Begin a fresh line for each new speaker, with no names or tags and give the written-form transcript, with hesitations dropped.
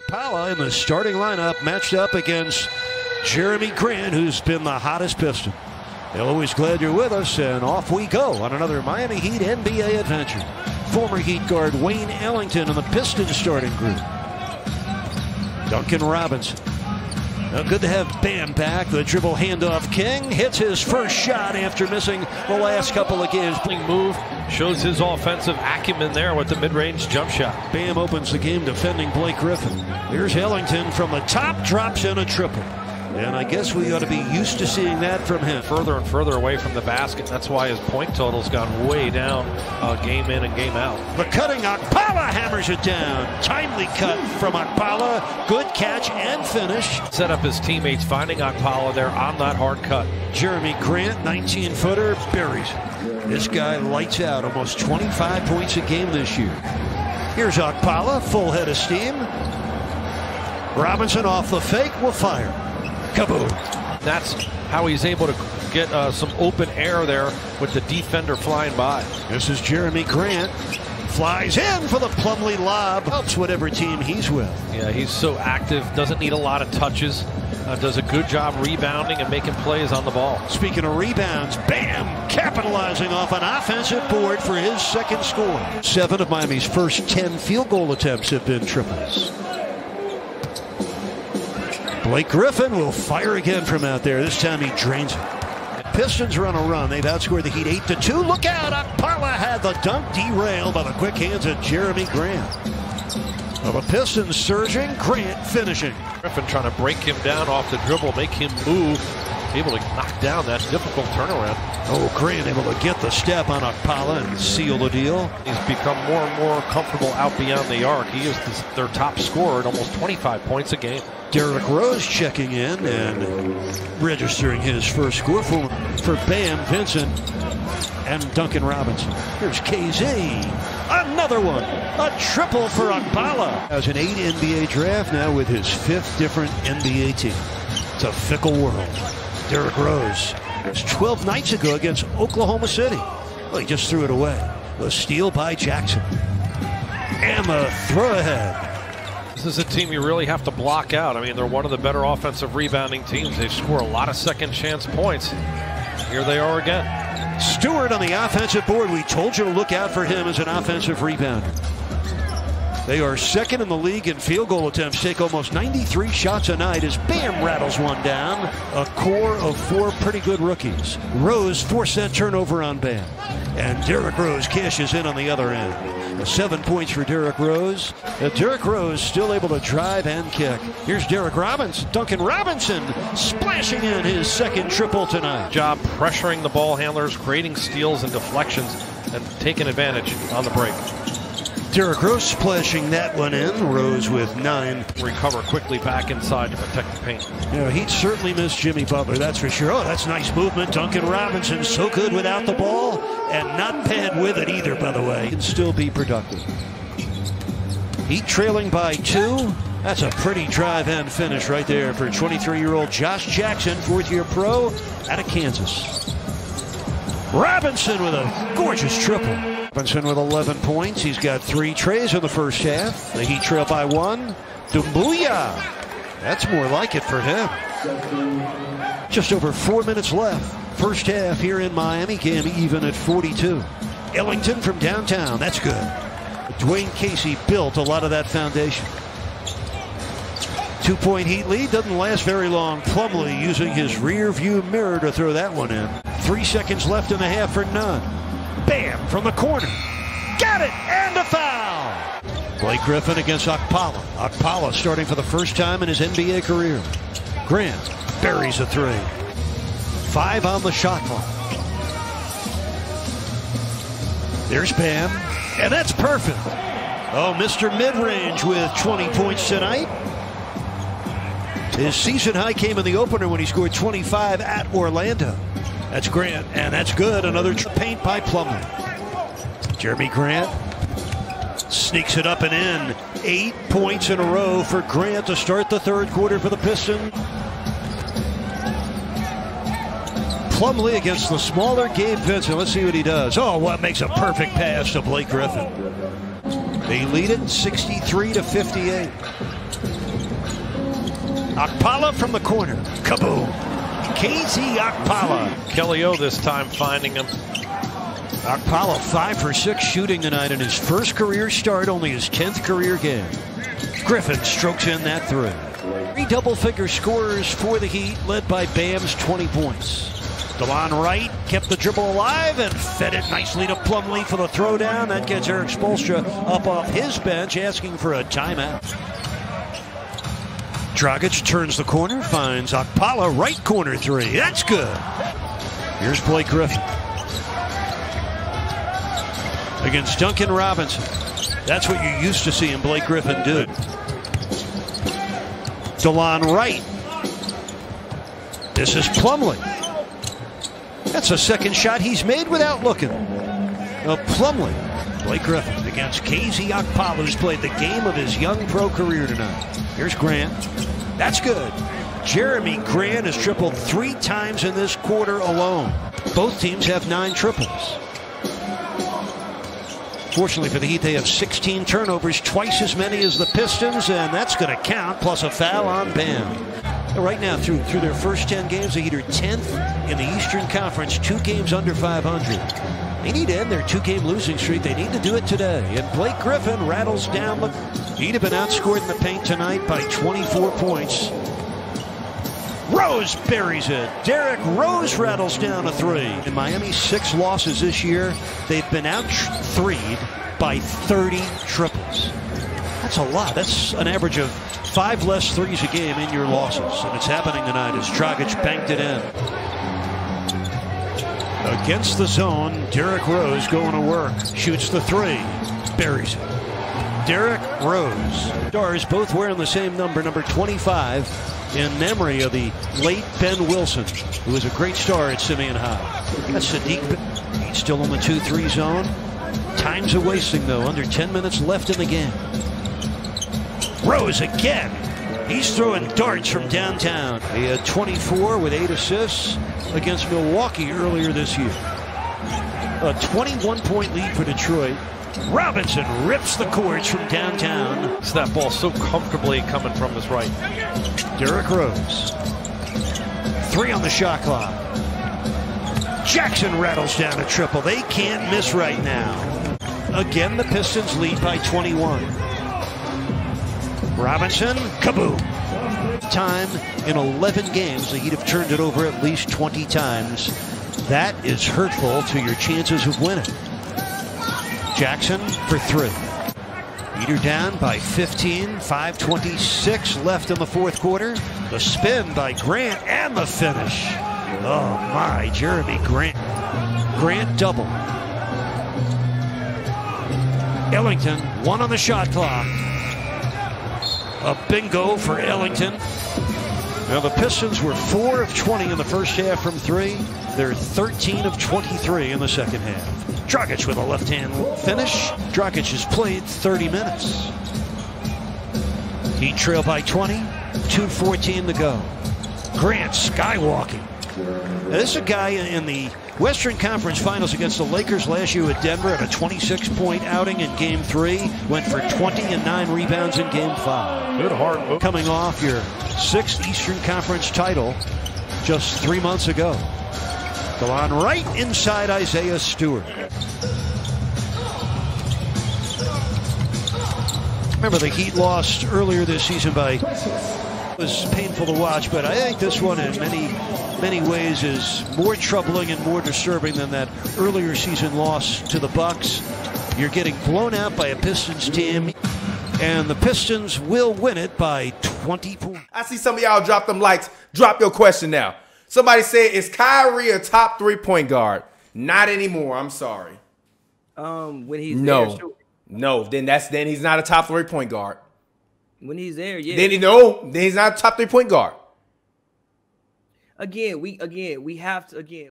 Pala in the starting lineup, matched up against Jeremy Grant, who's been the hottest Piston. They're always glad you're with us, and off we go on another Miami Heat NBA adventure. Former Heat guard Wayne Ellington in the Piston starting group. Duncan Robinson. Now good to have Bam back. The dribble handoff king hits his first shot after missing the last couple of games.
Move shows his offensive acumen there with the mid-range jump shot.
Bam opens the game defending Blake Griffin. Here's Ellington from the top, drops in a triple. And I guess we ought to be used to seeing that from him.
Further and further away from the basket. That's why his point total's gone way down game in and game out.
The cutting Okpala hammers it down. Timely cut from Okpala. Good catch and finish.
Set up his teammates, finding Okpala there on that hard cut.
Jeremy Grant, 19-footer, buries it. This guy lights out, almost 25 points a game this year. Here's Okpala, full head of steam. Robinson off the fake, will fire. Kaboom.
That's how he's able to get some open air there with the defender flying by.
This is Jeremy Grant. Flies in for the Plumlee lob. Helps whatever team he's with.
Yeah, he's so active. Doesn't need a lot of touches. Does a good job rebounding and making plays on the ball.
Speaking of rebounds, Bam capitalizing off an offensive board for his second score. 7 of Miami's first 10 field goal attempts have been triples. Blake Griffin will fire again from out there. This time he drains it. Pistons are on a run. They've outscored the Heat 8-2. Look out! Okpala had the dunk derailed by the quick hands of Jeremy Grant. Well, the Pistons surging, Grant finishing.
Griffin trying to break him down off the dribble, make him move, able to knock down that difficult turnaround.
Oh, Grant able to get the step on Okpala and seal the deal.
He's become more and more comfortable out beyond the arc. He is their top scorer at almost 25 points a game.
Derrick Rose checking in and registering his first score for Bam, Vincent, and Duncan Robinson. Here's KZ. Another one. A triple for Okpala. Has an 8 NBA draft now with his 5th different NBA team. It's a fickle world. Derrick Rose. It was 12 nights ago against Oklahoma City. Well, he just threw it away. The steal by Jackson. And the throw ahead.
This is a team you really have to block out. I mean, they're one of the better offensive rebounding teams. They score a lot of second chance points. Here they are again.
Stewart on the offensive board. We told you to look out for him as an offensive rebounder. They are second in the league in field goal attempts, take almost 93 shots a night as Bam rattles one down. A core of 4 pretty good rookies. Rose forced that turnover on Bam. And Derrick Rose cashes in on the other end. 7 points for Derrick Rose. Derrick Rose still able to drive and kick. Here's Derrick Robinson. Duncan Robinson splashing in his second triple tonight.
Job pressuring the ball handlers, creating steals and deflections, and taking advantage on the break.
Derrick Rose splashing that one in. Rose with 9.
Recover quickly back inside to protect the paint.
Yeah, he'd certainly miss Jimmy Butler, that's for sure. Oh, that's nice movement. Duncan Robinson so good without the ball and not bad with it either, by the way. Can still be productive. Heat trailing by 2. That's a pretty drive and finish right there for 23-year-old Josh Jackson, 4th-year pro out of Kansas. Robinson with a gorgeous triple. Robinson with 11 points. He's got 3 trays in the first half. The Heat trail by 1. Dumbuya. That's more like it for him. Just over 4 minutes left. First half here in Miami. Game even at 42. Ellington from downtown. That's good. Dwayne Casey built a lot of that foundation. 2-point Heat lead doesn't last very long. Plumlee using his rear view mirror to throw that one in. 3 seconds left in the half for none. Bam from the corner. Got it, and a foul. Blake Griffin against Okpala. Okpala starting for the first time in his NBA career. Grant buries a 3. 5 on the shot clock. There's Bam, and that's perfect. Oh, Mr. Mid-range with 20 points tonight. His season high came in the opener when he scored 25 at Orlando. That's Grant, and that's good. Another paint by Plumlee. Jeremy Grant sneaks it up and in. 8 points in a row for Grant to start the 3rd quarter for the Pistons. Plumlee against the smaller Gabe Vincent. Let's see what he does. Oh, what makes a perfect pass to Blake Griffin. They lead it 63-58. Okpala from the corner. Kaboom. KZ Okpala.
Kelly O this time finding him.
Okpala 5 for 6 shooting tonight in his first career start, only his 10th career game. Griffin strokes in that 3. 3 double-figure scorers for the Heat, led by Bam's 20 points. DeLon Wright kept the dribble alive and fed it nicely to Plumlee for the throwdown. That gets Eric Spoelstra up off his bench, asking for a timeout. Dragic turns the corner, finds Okpala, right corner 3. That's good. Here's Blake Griffin against Duncan Robinson. That's what you used to see Blake Griffin do. DeLon Wright. This is Plumlee. That's a second shot he's made without looking. Plumlee. Blake Griffin against KZ Okpala, who's played the game of his young pro career tonight. Here's Grant. That's good. Jeremy Grant has tripled 3 times in this quarter alone. Both teams have 9 triples. Fortunately for the Heat, they have 16 turnovers, twice as many as the Pistons, and that's going to count, plus a foul on Bam. Right now, through their first 10 games, the Heat are 10th in the Eastern Conference, 2 games under 500. They need to end their 2-game losing streak. They need to do it today. And Blake Griffin rattles down. He'd have been outscored in the paint tonight by 24 points. Rose buries it. Derrick Rose rattles down a 3. In Miami's 6 losses this year, they've been out 3'd by 30 triples. That's a lot. That's an average of 5 less threes a game in your losses. And it's happening tonight as Dragic banked it in. Against the zone, Derrick Rose going to work. Shoots the 3. Buries it. Derrick Rose. Stars both wearing the same number 25. In memory of the late Ben Wilson, who was a great star at Simeon High. That's Sadiq. He's still in the 2-3 zone. Time's a wasting, though. Under 10 minutes left in the game. Rose again. He's throwing darts from downtown. He had 24 with 8 assists against Milwaukee earlier this year. A 21-point lead for Detroit. Robinson rips the cords from downtown.
It's that ball so comfortably coming from his right.
Derrick Rose. 3 on the shot clock. Jackson rattles down a triple. They can't miss right now. Again, the Pistons lead by 21. Robinson, kaboom. Time in 11 games, the Heat have turned it over at least 20 times. That is hurtful to your chances of winning. Jackson for 3. Heat are down by 15. 5:26 left in the 4th quarter. The spin by Grant and the finish. Oh my, Jeremy Grant. Grant double. Ellington, 1 on the shot clock. A bingo for Ellington. Now the Pistons were 4 of 20 in the first half from 3. They're 13 of 23 in the second half. Dragic with a left-hand finish. Dragic has played 30 minutes. Heat trail by 20. 2:14 to go. Grant skywalking. Now, this is a guy in the Western Conference Finals against the Lakers last year at Denver at a 26-point outing in Game 3. Went for 20 and 9 rebounds in Game 5.
Good hard move.
Coming off your 6th Eastern Conference title just 3 months ago. DeLon Wright inside Isaiah Stewart. Remember, the Heat lost earlier this season by... It was painful to watch, but I think this one in many ways is more troubling and more disturbing than that earlier season loss to the Bucks. You're getting blown out by a Pistons team, and the Pistons will win it by 20 points.
I see some of y'all drop them likes. Drop your question now. Somebody said, is Kyrie a top 3-point guard? Not anymore. I'm sorry.
When he's there, sure.
No, then he's not a top 3-point guard.
When he's there, yeah.
Then he's not a top 3-point guard.
Again, we have to